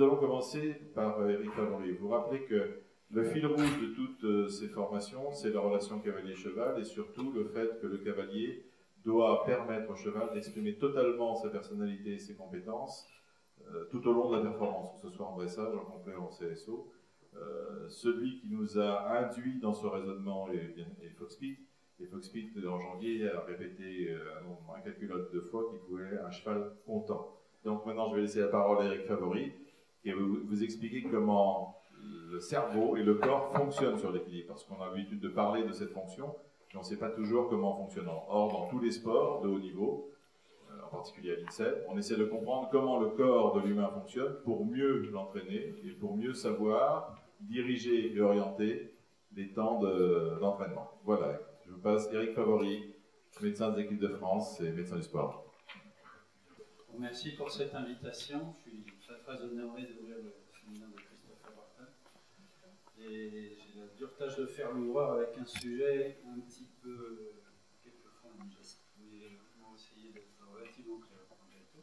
nous allons commencer par Éric Favori. Vous rappelez que le fil rouge de toutes ces formations, c'est la relation cavalier-cheval et surtout le fait que le cavalier doit permettre au cheval d'exprimer totalement sa personnalité et ses compétences tout au long de la performance, que ce soit en dressage, en complet ou en CSO. Celui qui nous a induit dans ce raisonnement est Fox-Pitt. Et Fox-Pitt, en janvier, a répété incalculable de fois qu'il voulait un cheval content. Donc maintenant, je vais laisser la parole à Éric Favori et vous expliquer comment le cerveau et le corps fonctionnent sur l'équilibre. Parce qu'on a l'habitude de parler de cette fonction, mais on ne sait pas toujours comment fonctionne. Or, dans tous les sports de haut niveau, en particulier à l'INSEP, on essaie de comprendre comment le corps de l'humain fonctionne pour mieux l'entraîner et pour mieux savoir diriger et orienter les temps d'entraînement. Voilà, je vous passe Éric Favori, médecin des équipes de France et médecin du sport. Merci pour cette invitation. Je suis très honoré d'ouvrir le séminaire de Christopher Barton. Et j'ai la dure tâche de faire l'ouvreur avec un sujet un petit peu, quelquefois indigeste. Mais on va essayer d'être relativement clair malgré tout.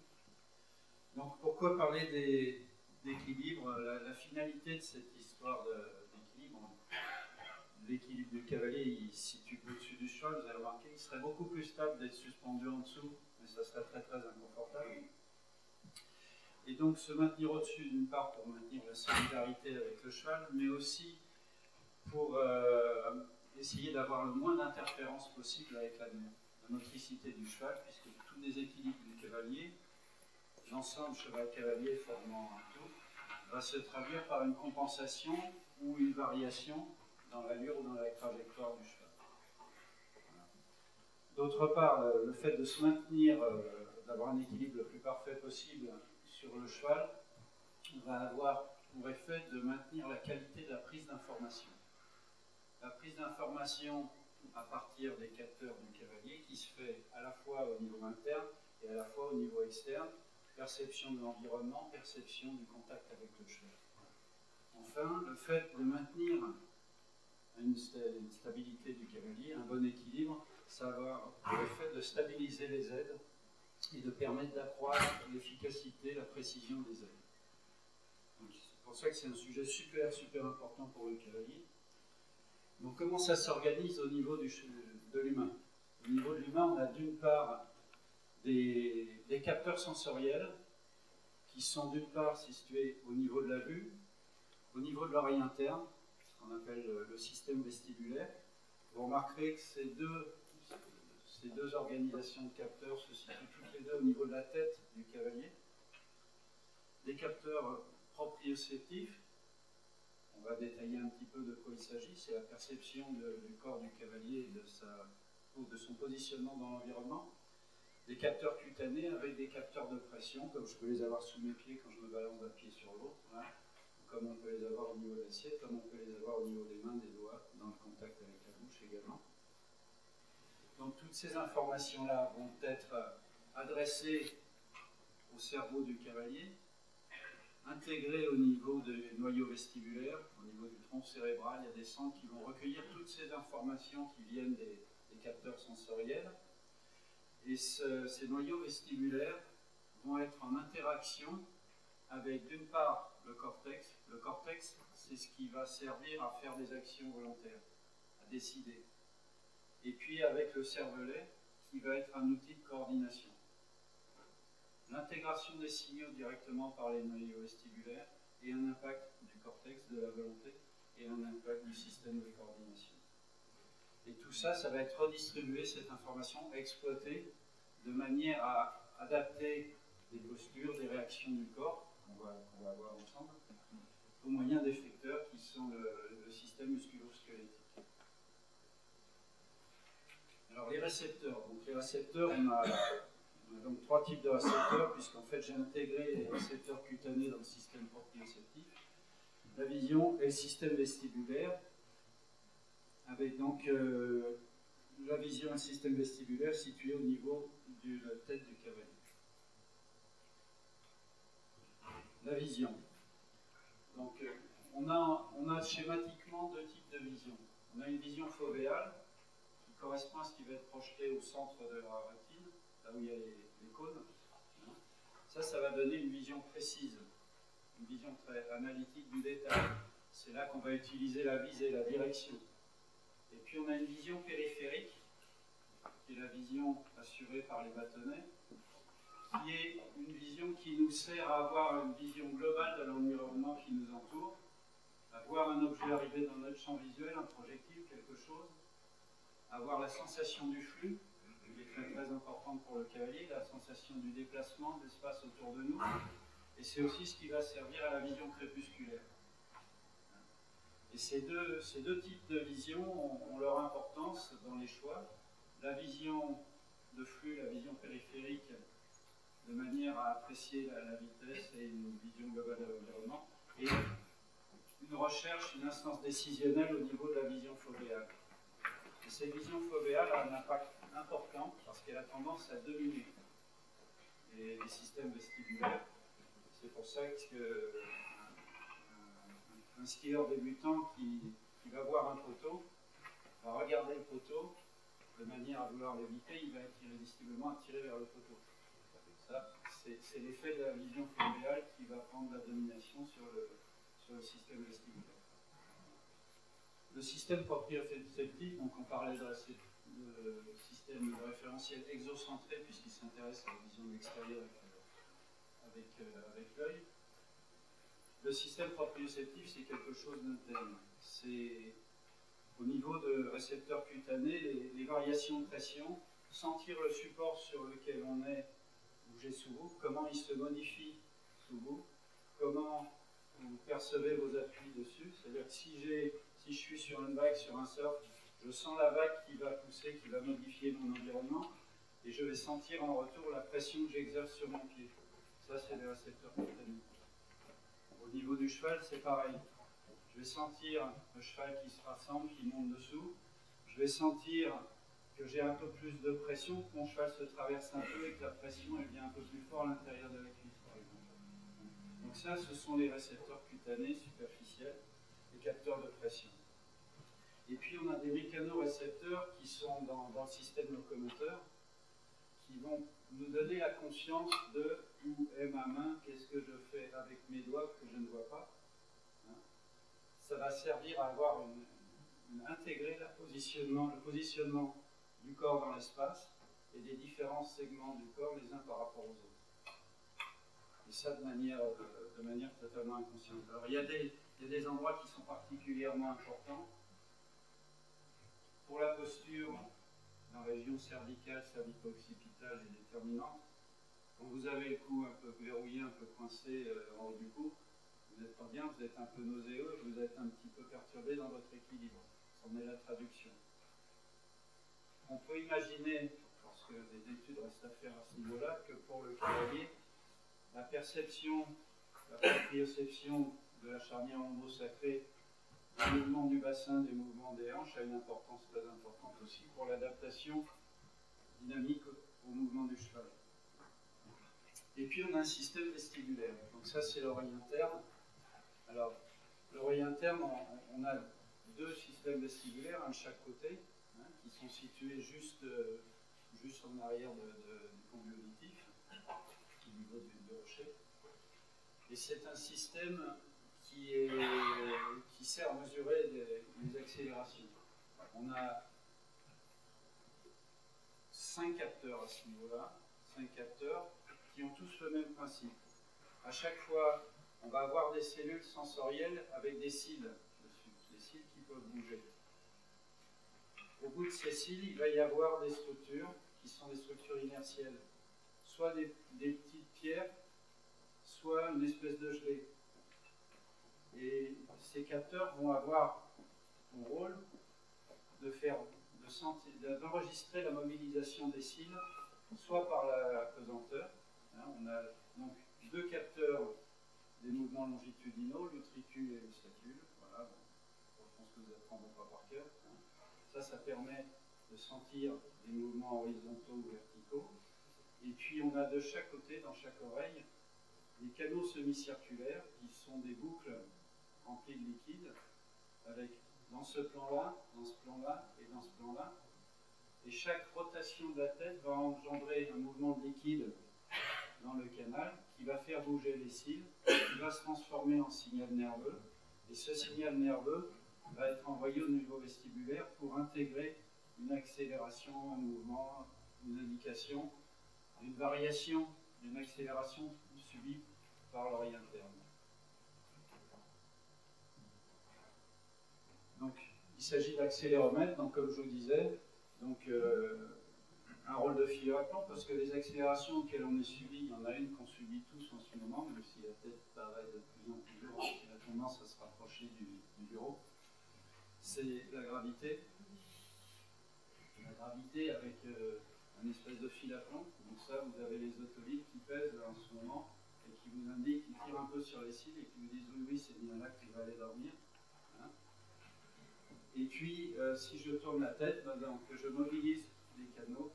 Donc pourquoi parler d'équilibre? La finalité de cette histoire d'équilibre, l'équilibre du cavalier, il se situe au-dessus du cheval, vous avez remarqué, il serait beaucoup plus stable d'être suspendu en dessous, mais ça serait très très inconfortable. Et donc se maintenir au-dessus, d'une part pour maintenir la solidarité avec le cheval, mais aussi pour essayer d'avoir le moins d'interférences possible avec la motricité du cheval, puisque tout déséquilibre du cavalier, l'ensemble cheval-cavalier formant un tout, va se traduire par une compensation ou une variation dans l'allure ou dans la trajectoire du cheval. Voilà. D'autre part, le fait de se maintenir, d'avoir un équilibre le plus parfait possible sur le cheval, va avoir pour effet de maintenir la qualité de la prise d'information. La prise d'information à partir des capteurs du cavalier qui se fait à la fois au niveau interne et à la fois au niveau externe, perception de l'environnement, perception du contact avec le cheval. Enfin, le fait de maintenir une stabilité du cavalier, un bon équilibre, ça va pour effet de stabiliser les aides et de permettre d'accroître l'efficacité, la précision des aides. C'est pour ça que c'est un sujet super important pour le cavalier. Donc comment ça s'organise au niveau de l'humain? Au niveau de l'humain, on a d'une part des capteurs sensoriels qui sont d'une part situés au niveau de la vue, au niveau de l'oreille interne, ce qu'on appelle le système vestibulaire. Vous remarquerez que ces deux organisations de capteurs se situent toutes les deux au niveau de la tête du cavalier. Des capteurs proprioceptifs, on va détailler un petit peu de quoi il s'agit, c'est la perception du corps du cavalier et de son positionnement dans l'environnement. Des capteurs cutanés avec des capteurs de pression, comme je peux les avoir sous mes pieds quand je me balance d'un pied sur l'autre, hein, comme on peut les avoir au niveau de l'assiette, comme on peut les avoir au niveau des mains, des doigts, dans le contact avec la bouche également. Donc toutes ces informations-là vont être adressées au cerveau du cavalier, intégrées au niveau du noyau vestibulaire, au niveau du tronc cérébral. Il y a des centres qui vont recueillir toutes ces informations qui viennent des capteurs sensoriels. Et ces noyaux vestibulaires vont être en interaction avec, d'une part, le cortex. Le cortex, c'est ce qui va servir à faire des actions volontaires, à décider. Et puis avec le cervelet, qui va être un outil de coordination. L'intégration des signaux directement par les noyaux vestibulaires et un impact du cortex, de la volonté, et un impact du système de coordination. Et tout ça, ça va être redistribué, cette information, exploitée, de manière à adapter des postures, des réactions du corps, qu'on va voir ensemble, au moyen d'effecteurs qui sont le système musculo-squelettique. Alors les récepteurs. Donc les récepteurs, on a donc trois types de récepteurs, puisqu'en fait j'ai intégré les récepteurs cutanés dans le système proprioceptif, la vision et le système vestibulaire, avec donc la vision et le système vestibulaire situés au niveau de la tête du cavalier. La vision. Donc on a schématiquement deux types de vision. On a une vision fovéale, qui correspond à ce qui va être projeté au centre de la rétine, là où il y a les cônes. Ça va donner une vision précise une vision très analytique du détail. C'est là qu'on va utiliser la visée, la direction. Et puis on a une vision périphérique, qui est la vision assurée par les bâtonnets, qui est une vision qui nous sert à avoir une vision globale de l'environnement qui nous entoure, à voir un objet arriver dans notre champ visuel, un projectile, quelque chose, avoir la sensation du flux, qui est très, très importante pour le cavalier, la sensation du déplacement de l'espace autour de nous, et c'est aussi ce qui va servir à la vision crépusculaire. Et ces deux types de vision ont leur importance dans les choix. La vision de flux, la vision périphérique, de manière à apprécier la vitesse et une vision globale de l'environnement, et une recherche, une instance décisionnelle au niveau de la vision fovéale. Et cette vision fovéale a un impact important parce qu'elle a tendance à dominer les systèmes vestibulaires. C'est pour ça que un skieur débutant qui va voir un poteau va regarder le poteau de manière à vouloir l'éviter, il va être irrésistiblement attiré vers le poteau. Ça, c'est l'effet de la vision fovéale qui va prendre la domination sur le système vestibulaire. Le système proprioceptif, donc on parlait de système de référentiel exocentré puisqu'il s'intéresse à la vision de l'extérieur avec l'œil. Le système proprioceptif, c'est quelque chose d'interne. C'est au niveau de récepteurs cutanés, les variations de pression, sentir le support sur lequel on est bouger sous vous, comment il se modifie sous vous, comment vous percevez vos appuis dessus. C'est-à-dire que si je suis sur une vague, sur un surf, je sens la vague qui va pousser, qui va modifier mon environnement, et je vais sentir en retour la pression que j'exerce sur mon pied. Ça, c'est les récepteurs cutanés. Au niveau du cheval, c'est pareil. Je vais sentir le cheval qui se rassemble, qui monte dessous. Je vais sentir que j'ai un peu plus de pression, que mon cheval se traverse un peu et que la pression elle vient un peu plus fort à l'intérieur de la cuisse, par exemple. Donc ça, ce sont les récepteurs cutanés superficiels, les capteurs de pression. Et puis on a des mécanorécepteurs qui sont dans le système locomoteur, qui vont nous donner la conscience de où est ma main, qu'est-ce que je fais avec mes doigts que je ne vois pas. Ça va servir à avoir intégrer le positionnement du corps dans l'espace et des différents segments du corps les uns par rapport aux autres. Et ça de manière totalement inconsciente. Alors il y a des endroits qui sont particulièrement importants. Pour la posture, la région cervicale, cervico-occipitale est déterminante. Quand vous avez le cou un peu verrouillé, un peu coincé en haut du cou, vous n'êtes pas bien, vous êtes un peu nauséeux, vous êtes un petit peu perturbé dans votre équilibre. C'en est la traduction. On peut imaginer, parce que des études restent à faire à ce niveau-là, que pour le cavalier, la perception, la proprioception de la charnière ombo-sacrée, des mouvements du bassin, des mouvements des hanches a une importance très importante aussi pour l'adaptation dynamique au mouvement du cheval. Et puis on a un système vestibulaire. Donc ça c'est l'oreille interne. Alors l'oreille interne, on a deux systèmes vestibulaires, un de chaque côté, qui sont situés juste en arrière du conduit auditif, au niveau du rocher. Et c'est un système qui sert à mesurer les accélérations. On a 5 capteurs à ce niveau-là, 5 capteurs qui ont tous le même principe. À chaque fois, on va avoir des cellules sensorielles avec des cils dessus, des cils qui peuvent bouger. Au bout de ces cils, il va y avoir des structures qui sont des structures inertielles, soit des petites pierres, soit une espèce de gelée. Et ces capteurs vont avoir pour rôle d'enregistrer la mobilisation des cils, soit par la pesanteur. On a donc deux capteurs des mouvements longitudinaux, l'utricule et le sacule. Voilà, bon, je pense que vous apprendrez pas par cœur. Ça permet de sentir des mouvements horizontaux ou verticaux. Et puis on a de chaque côté, dans chaque oreille, des canaux semi-circulaires qui sont des boucles remplies de liquide, avec dans ce plan-là, dans ce plan-là et dans ce plan-là. Et chaque rotation de la tête va engendrer un mouvement de liquide dans le canal qui va faire bouger les cils, qui va se transformer en signal nerveux. Et ce signal nerveux va être envoyé au niveau vestibulaire pour intégrer une accélération, un mouvement, une indication, une variation d'une accélération subie par l'oreille interne. Donc, il s'agit d'accéléromètre, donc comme je vous disais, donc, un rôle de filet à plomb, parce que les accélérations auxquelles on est subi, il y en a une qu'on subit tous en ce moment, même si la tête paraît de plus en plus lourde et a tendance à se rapprocher du bureau, c'est la gravité. La gravité avec un espèce de fil à plomb. Donc ça, vous avez les otolithes qui pèsent en ce moment et qui vous indiquent, qui tirent un peu sur les cils et qui vous disent oui, c'est bien là que tu vas aller dormir. Hein. Et puis, si je tourne la tête, donc, je mobilise les canaux,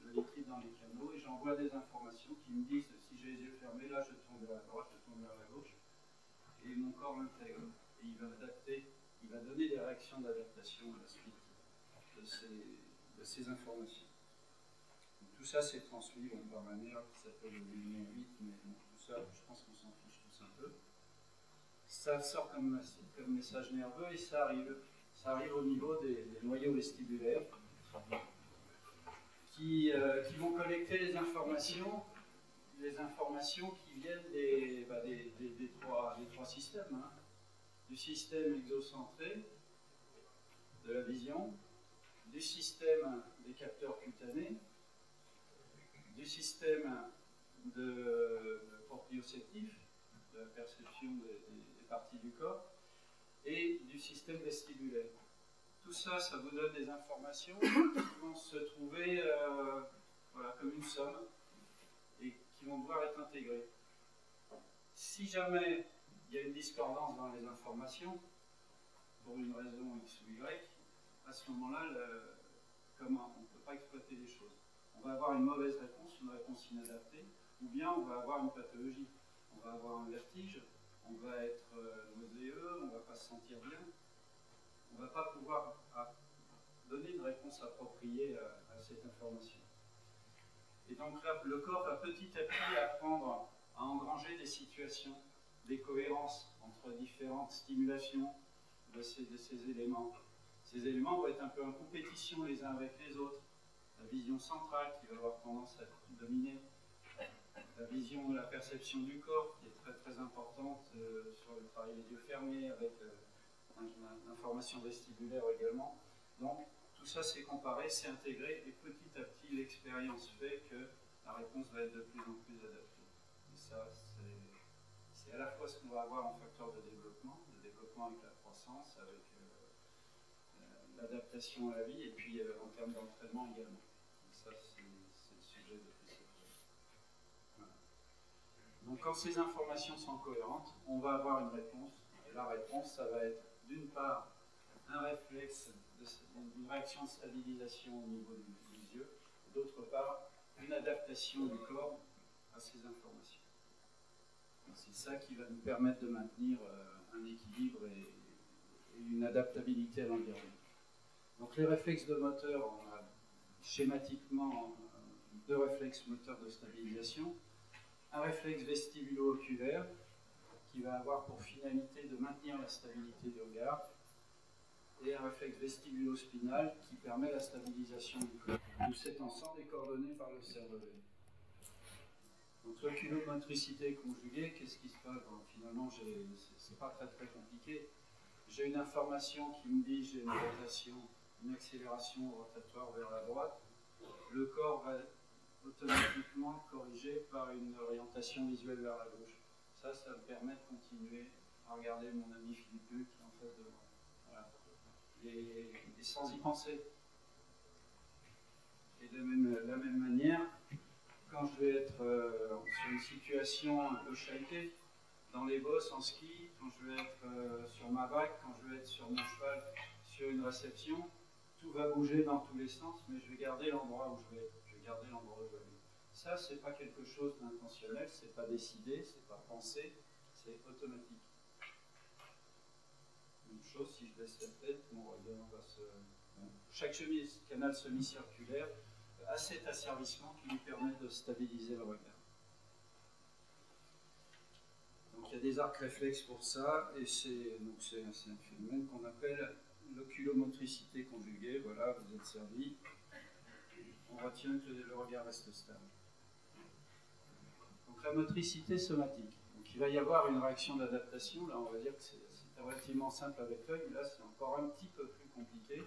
le liquide dans les canaux, et j'envoie des informations qui me disent, si j'ai les yeux fermés, là je tourne vers la droite, je tourne vers la gauche, et mon corps l'intègre. Et il va adapter, il va donner des réactions d'adaptation à la suite de ces informations. Donc, tout ça c'est transmis par un nerf qui s'appelle le lumière 8, mais bon, tout ça, je pense qu'on s'en fiche tous un peu. Ça sort comme message nerveux et ça arrive au niveau des noyaux vestibulaires qui vont collecter les informations qui viennent des trois systèmes. Hein. Du système exocentré, de la vision, du système des capteurs cutanés, du système proprioceptif, de la perception des parties du corps, et du système vestibulaire. Tout ça, ça vous donne des informations qui vont se trouver voilà, comme une somme et qui vont devoir être intégrées. Si jamais il y a une discordance dans les informations, pour une raison X ou Y, à ce moment-là, comment on ne peut pas exploiter les choses. On va avoir une mauvaise réponse, une réponse inadaptée, ou bien on va avoir une pathologie. On va avoir un vertige, on va être nauséeux, on ne va pas se sentir bien. On ne va pas pouvoir donner une réponse appropriée à cette information. Et donc là, le corps va petit à petit apprendre à engranger des situations, des cohérences entre différentes stimulations de ces éléments. Ces éléments vont être un peu en compétition les uns avec les autres. La vision centrale qui va avoir tendance à dominer, la vision, la perception du corps qui est très très importante sur le travail des yeux fermés avec l'information vestibulaire également. Donc, tout ça c'est comparé, c'est intégré, et petit à petit, l'expérience fait que la réponse va être de plus en plus adaptée. Et ça, c'est à la fois ce qu'on va avoir en facteur de développement avec la croissance, avec l'adaptation à la vie, et puis en termes d'entraînement également. Donc ça, c'est le sujet de tout ça. Voilà. Donc, quand ces informations sont cohérentes, on va avoir une réponse, et la réponse, ça va être d'une part un réflexe, une réaction de stabilisation au niveau des yeux, d'autre part une adaptation du corps à ces informations. C'est ça qui va nous permettre de maintenir un équilibre et une adaptabilité à l'environnement. Donc les réflexes de moteur, on a schématiquement deux réflexes moteurs de stabilisation, un réflexe vestibulo-oculaire qui va avoir pour finalité de maintenir la stabilité du regard, et un réflexe vestibulo-spinal qui permet la stabilisation du corps. Tout cet ensemble est coordonné par le cervelet. Donc l'oculomotricité conjuguée, qu'est-ce qui se passe? Finalement, c'est pas très très compliqué. J'ai une information qui me dit j'ai une rotation, une accélération rotatoire vers la droite. Le corps va automatiquement corriger par une orientation visuelle vers la gauche. Ça me permet de continuer à regarder mon ami Philippe qui est en face de moi. Voilà. Et sans y penser. Et de la même manière, quand je vais être sur une situation un peu chahutée, dans les bosses en ski, quand je vais être sur ma vague, quand je vais être sur mon cheval, sur une réception, tout va bouger dans tous les sens, mais je vais garder l'endroit où je vais être. Je vais garder l'endroit où je vais aller. Ça, c'est pas quelque chose d'intentionnel, c'est pas décidé, c'est pas pensé, c'est automatique. Une chose, si je baisse la tête, mon regard va se... Chaque canal semi-circulaire a cet asservissement qui lui permet de stabiliser le regard. Donc il y a des arcs réflexes pour ça, et c'est un phénomène qu'on appelle l'oculomotricité conjuguée. Voilà, vous êtes servi. On retient que le regard reste stable. Donc la motricité somatique. Donc il va y avoir une réaction d'adaptation. Là, on va dire que c'est relativement simple avec l'œil. Là, c'est encore un petit peu plus compliqué.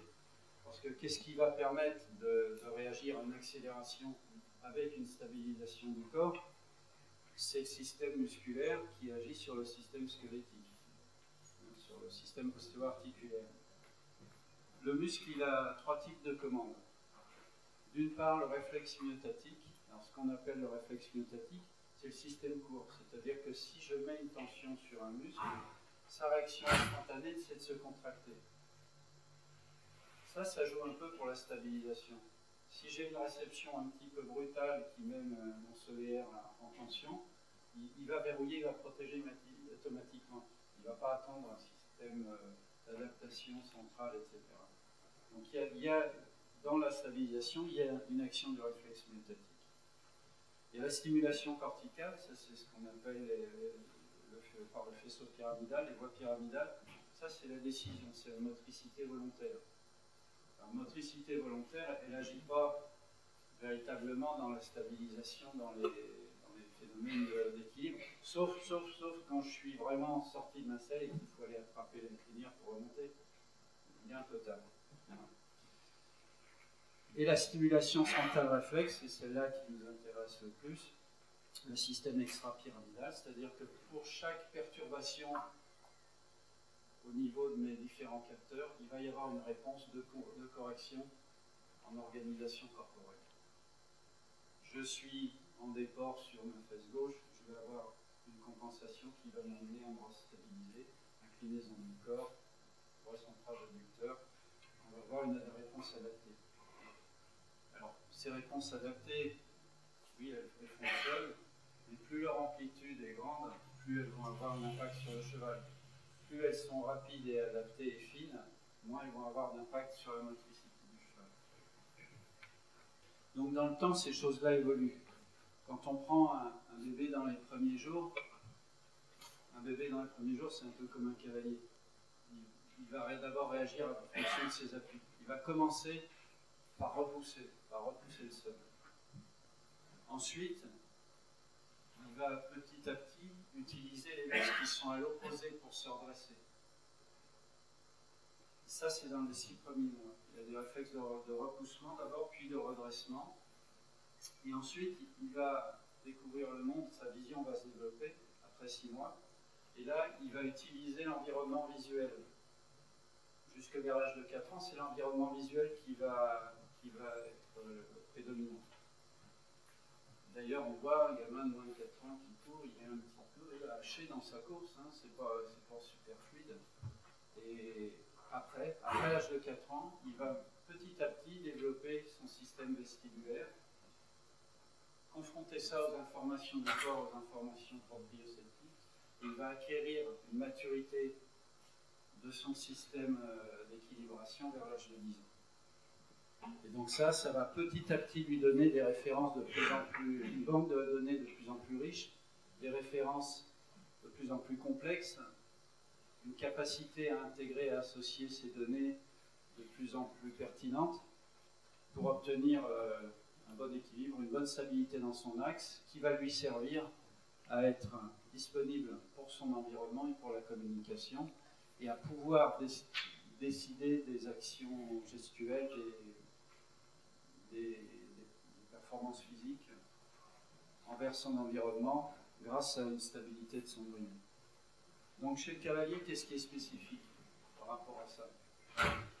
Parce que qu'est-ce qui va permettre de réagir à une accélération avec une stabilisation du corps? C'est le système musculaire qui agit sur le système squelettique, sur le système ostéo-articulaire. Le muscle, il a 3 types de commandes. D'une part, le réflexe myotatique. Alors, ce qu'on appelle le réflexe myotatique, c'est le système court. C'est-à-dire que si je mets une tension sur un muscle, sa réaction instantanée, c'est de se contracter. Ça joue un peu pour la stabilisation. Si j'ai une réception un petit peu brutale qui met mon solaire en tension, il va verrouiller, il va protéger automatiquement. Il ne va pas attendre un système d'adaptation centrale, etc. Donc il y a, dans la stabilisation, il y a une action du réflexe myotatique. Il y a la stimulation corticale, ça c'est ce qu'on appelle par le faisceau pyramidal, les voies pyramidales. Ça c'est la décision, c'est la motricité volontaire. La motricité volontaire, elle n'agit pas véritablement dans la stabilisation, dans les phénomènes d'équilibre, sauf quand je suis vraiment sorti de ma selle et qu'il faut aller attraper les crinières pour remonter. Il y a un total. Et la stimulation frontale réflexe, c'est celle-là qui nous intéresse le plus, le système extra-pyramidal, c'est-à-dire que pour chaque perturbation au niveau de mes différents capteurs, il va y avoir une réponse de correction en organisation corporelle. Je suis en déport sur ma fesse gauche, je vais avoir une compensation qui va m'amener à me restabiliser, inclinaison du corps, bras central adducteur, on va avoir une réponse adaptée. Alors, ces réponses adaptées, oui, elles fonctionnent, mais plus leur amplitude est grande, plus elles vont avoir un impact sur le cheval. Plus elles sont rapides et adaptées et fines, moins elles vont avoir d'impact sur la motricité du cheval. Donc dans le temps, ces choses-là évoluent. Quand on prend un bébé dans les premiers jours, c'est un peu comme un cavalier. Il va d'abord réagir en fonction de ses appuis. Il va commencer par repousser le sol. Ensuite, il va petit à petit utiliser les muscles qui sont à l'opposé pour se redresser. Ça, c'est dans les 6 premiers mois. Il y a des réflexes de repoussement d'abord, puis de redressement. Et ensuite, il va découvrir le monde, sa vision va se développer après 6 mois. Et là, il va utiliser l'environnement visuel. Jusque vers l'âge de 4 ans, c'est l'environnement visuel qui va être prédominant. D'ailleurs, on voit un gamin de moins de 4 ans qui court, il est un petit peu haché dans sa course, hein, c'est pas super fluide. Et après l'âge de 4 ans, il va petit à petit développer son système vestibulaire, confronter ça aux informations du corps, aux informations proprioceptives. Il va acquérir une maturité de son système d'équilibration vers l'âge de 10 ans. Et donc ça va petit à petit lui donner des références de plus en plus, une banque de données de plus en plus riche, des références de plus en plus complexes, une capacité à intégrer et à associer ces données de plus en plus pertinentes pour obtenir un bon équilibre, une bonne stabilité dans son axe qui va lui servir à être disponible pour son environnement et pour la communication et à pouvoir décider des actions gestuelles, des performances physiques envers son environnement grâce à une stabilité de son noyau. Donc chez le cavalier, qu'est-ce qui est spécifique par rapport à ça?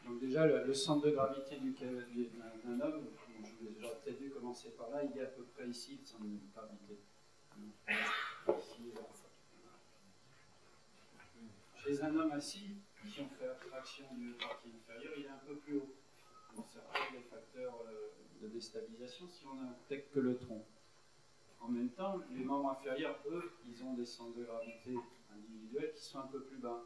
Donc déjà, le centre de gravité d'un homme, j'aurais peut-être dû commencer par là, il est à peu près ici, le centre de gravité. Ici, chez un homme assis, si on fait abstraction du partie inférieure, il est un peu plus haut. Donc ça crée des facteurs de déstabilisation si on n'intègre que le tronc. En même temps, les membres inférieurs, eux, ils ont des centres de gravité individuels qui sont un peu plus bas.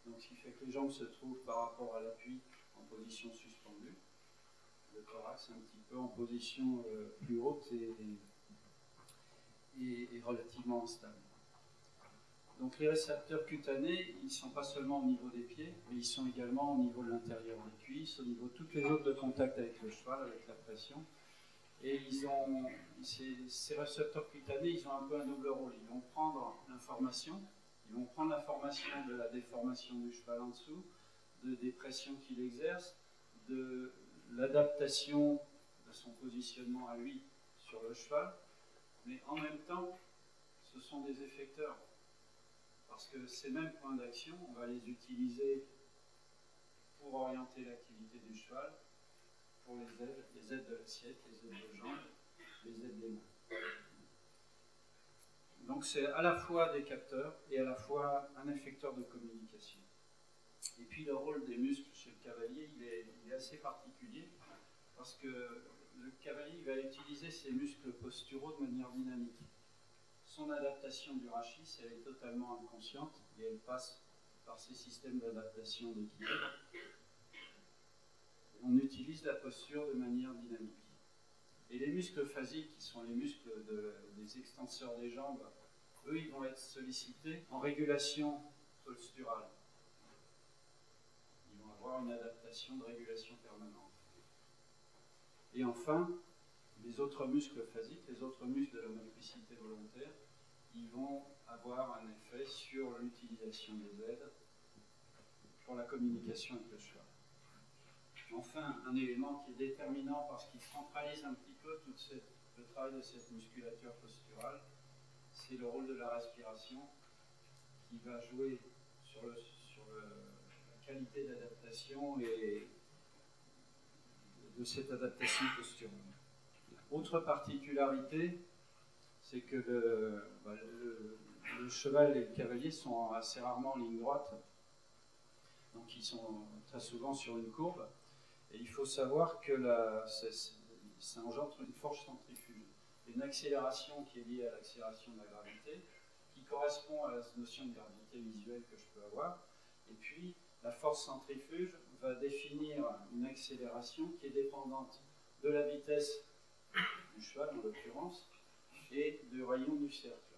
Donc ce qui fait que les jambes se trouvent par rapport à l'appui en position suspendue. Le thorax un petit peu en position plus haute et relativement instable. Donc les récepteurs cutanés, ils ne sont pas seulement au niveau des pieds, mais ils sont également au niveau de l'intérieur des cuisses, au niveau de toutes les zones de contact avec le cheval, avec la pression. Et ces récepteurs cutanés, ils ont un peu un double rôle. Ils vont prendre l'information, de la déformation du cheval en dessous, des pressions qu'il exerce, de l'adaptation de son positionnement à lui sur le cheval, mais en même temps, ce sont des effecteurs. Parce que ces mêmes points d'action, on va les utiliser pour orienter l'activité du cheval, pour les aides de l'assiette, les aides de jambes, les aides des mains. Donc c'est à la fois des capteurs et à la fois un effecteur de communication. Et puis le rôle des muscles chez le cavalier, il est assez particulier, parce que le cavalier va utiliser ses muscles posturaux de manière dynamique. Son adaptation du rachis, elle est totalement inconsciente et elle passe par ces systèmes d'adaptation d'équilibre. On utilise la posture de manière dynamique. Et les muscles phasiques, qui sont les muscles des extenseurs des jambes, eux, ils vont être sollicités en régulation posturale. Ils vont avoir une adaptation de régulation permanente. Et enfin, les autres muscles phasiques, les autres muscles de la motricité volontaire, ils vont avoir un effet sur l'utilisation des aides pour la communication avec le cheval. Enfin, un élément qui est déterminant parce qu'il centralise un petit peu tout le travail de cette musculature posturale, c'est le rôle de la respiration qui va jouer sur la qualité d'adaptation et de cette adaptation posturale. Autre particularité, c'est que le cheval et le cavalier sont assez rarement en ligne droite, donc ils sont très souvent sur une courbe, et il faut savoir que ça engendre une force centrifuge, une accélération qui est liée à l'accélération de la gravité, qui correspond à la notion de gravité visuelle que je peux avoir, et puis la force centrifuge va définir une accélération qui est dépendante de la vitesse du cheval en l'occurrence, et du rayon du cercle.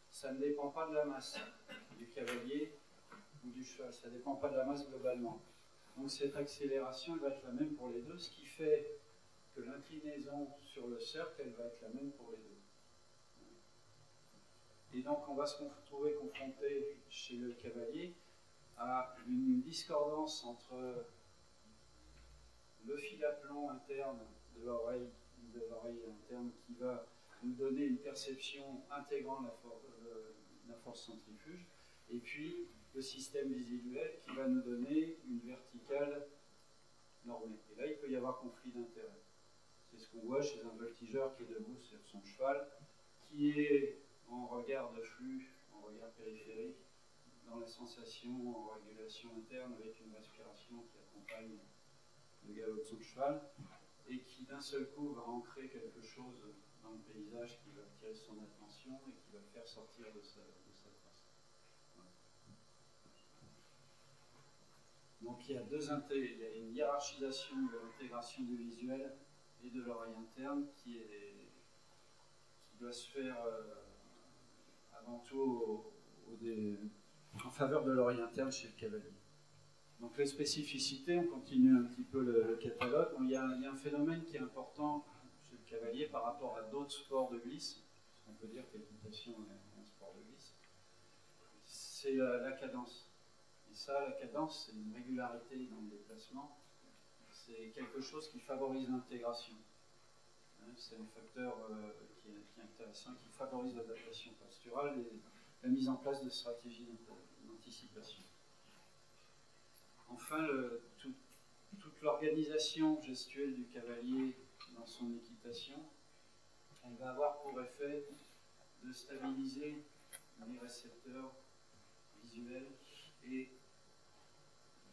Ça ne dépend pas de la masse du cavalier ou du cheval, ça ne dépend pas de la masse globalement. Donc cette accélération elle va être la même pour les deux, ce qui fait que l'inclinaison sur le cercle elle va être la même pour les deux. Et donc on va se retrouver confronté chez le cavalier à une discordance entre le fil à plomb interne de l'oreille interne qui va nous donner une perception intégrant la force centrifuge, et puis le système visuel qui va nous donner une verticale normée. Et là, il peut y avoir conflit d'intérêt. C'est ce qu'on voit chez un voltigeur qui est debout sur son cheval, qui est en regard de flux, en regard périphérique, dans la sensation, en régulation interne, avec une respiration qui accompagne le galop de son cheval, et qui d'un seul coup va ancrer quelque chose dans le paysage qui va attirer son attention et qui va le faire sortir de sa trace. Voilà. Donc il y a une hiérarchisation de l'intégration du visuel et de l'oreille interne qui doit se faire avant tout en faveur de l'oreille interne chez le cavalier. Donc les spécificités, on continue un petit peu le catalogue. Il y a un phénomène qui est important chez le cavalier par rapport à d'autres sports de glisse, parce qu'on peut dire que l'équitation est un sport de glisse, c'est la cadence. Et ça, la cadence, c'est une régularité dans le déplacement, c'est quelque chose qui favorise l'intégration. C'est un facteur qui est intéressant, qui favorise l'adaptation posturale et la mise en place de stratégies d'anticipation. Enfin, toute l'organisation gestuelle du cavalier dans son équitation, elle va avoir pour effet de stabiliser les récepteurs visuels et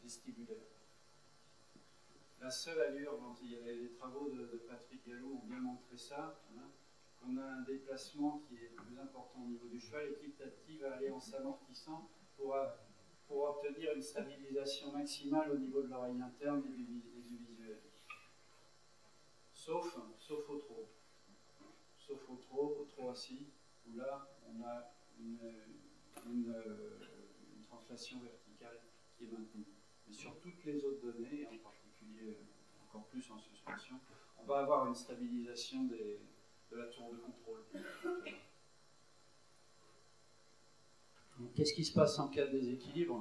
vestibulaires. La seule allure, dont les travaux de Patrick Gallo ont bien montré ça, qu'on a un déplacement qui est plus important au niveau du cheval et qui petit à petit va aller en s'amortissant pour obtenir une stabilisation maximale au niveau de l'oreille interne et du visuel. Sauf au trot. Sauf au trot assis, où là on a une translation verticale qui est maintenue. Mais sur toutes les autres données, en particulier encore plus en suspension, on va avoir une stabilisation de la tour de contrôle. Qu'est-ce qui se passe en cas de déséquilibre?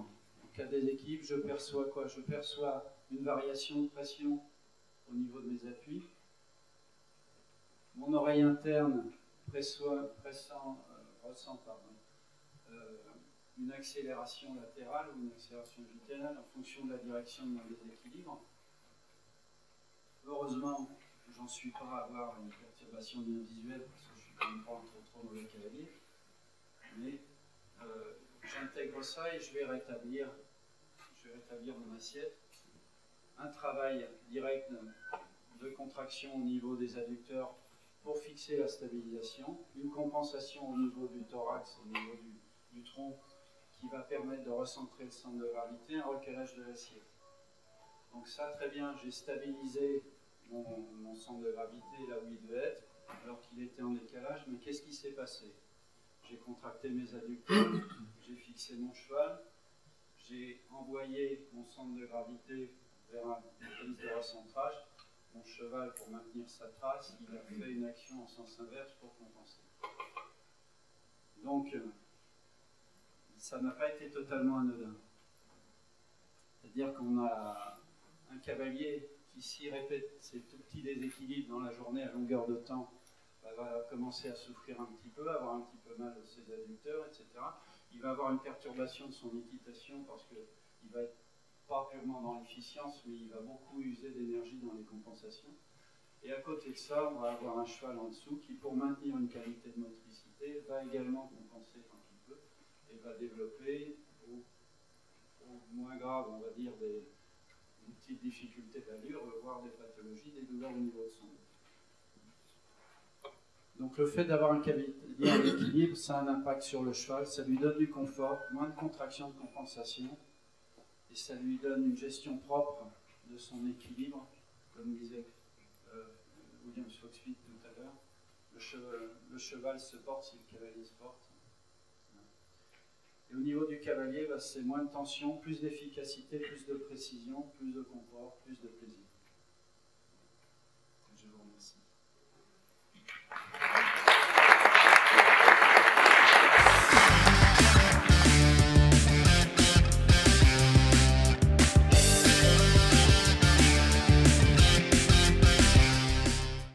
En cas de déséquilibre, je perçois quoi? Je perçois une variation de pression au niveau de mes appuis. Mon oreille interne ressent une accélération latérale ou une accélération longitudinale en fonction de la direction de mon déséquilibre. Heureusement, j'en suis pas à avoir une perturbation du visuel parce que je suis quand même pas trop mauvais cavalier. Mais j'intègre ça et je vais rétablir mon assiette. Un travail direct de contraction au niveau des adducteurs pour fixer la stabilisation, une compensation au niveau du thorax, au niveau du tronc, qui va permettre de recentrer le centre de gravité, un recalage de l'assiette. Donc ça, très bien, j'ai stabilisé mon centre de gravité là où il devait être, alors qu'il était en décalage, mais qu'est-ce qui s'est passé? J'ai contracté mes adducteurs, j'ai fixé mon cheval, j'ai envoyé mon centre de gravité vers un mécanisme de recentrage. Mon cheval, pour maintenir sa trace, il a fait une action en sens inverse pour compenser. Donc, ça n'a pas été totalement anodin. C'est-à-dire qu'on a un cavalier qui, s'y répète ces tout petits déséquilibres dans la journée à longueur de temps, va commencer à souffrir un petit peu, avoir un petit peu mal de ses adducteurs, etc. Il va avoir une perturbation de son équitation parce qu'il va être pas purement dans l'efficience, mais il va beaucoup user d'énergie dans les compensations. Et à côté de ça, on va avoir un cheval en dessous qui, pour maintenir une qualité de motricité, va également compenser quand il peut et va développer, au moins grave, on va dire, des petites difficultés d'allure, voire des pathologies, des douleurs au niveau de son dos. Donc le fait d'avoir un cavalier en équilibre, ça a un impact sur le cheval, ça lui donne du confort, moins de contraction de compensation, et ça lui donne une gestion propre de son équilibre, comme disait William Foxpitt tout à l'heure. Le cheval se porte si le cavalier se porte. Et au niveau du cavalier, c'est moins de tension, plus d'efficacité, plus de précision, plus de confort, plus de plaisir.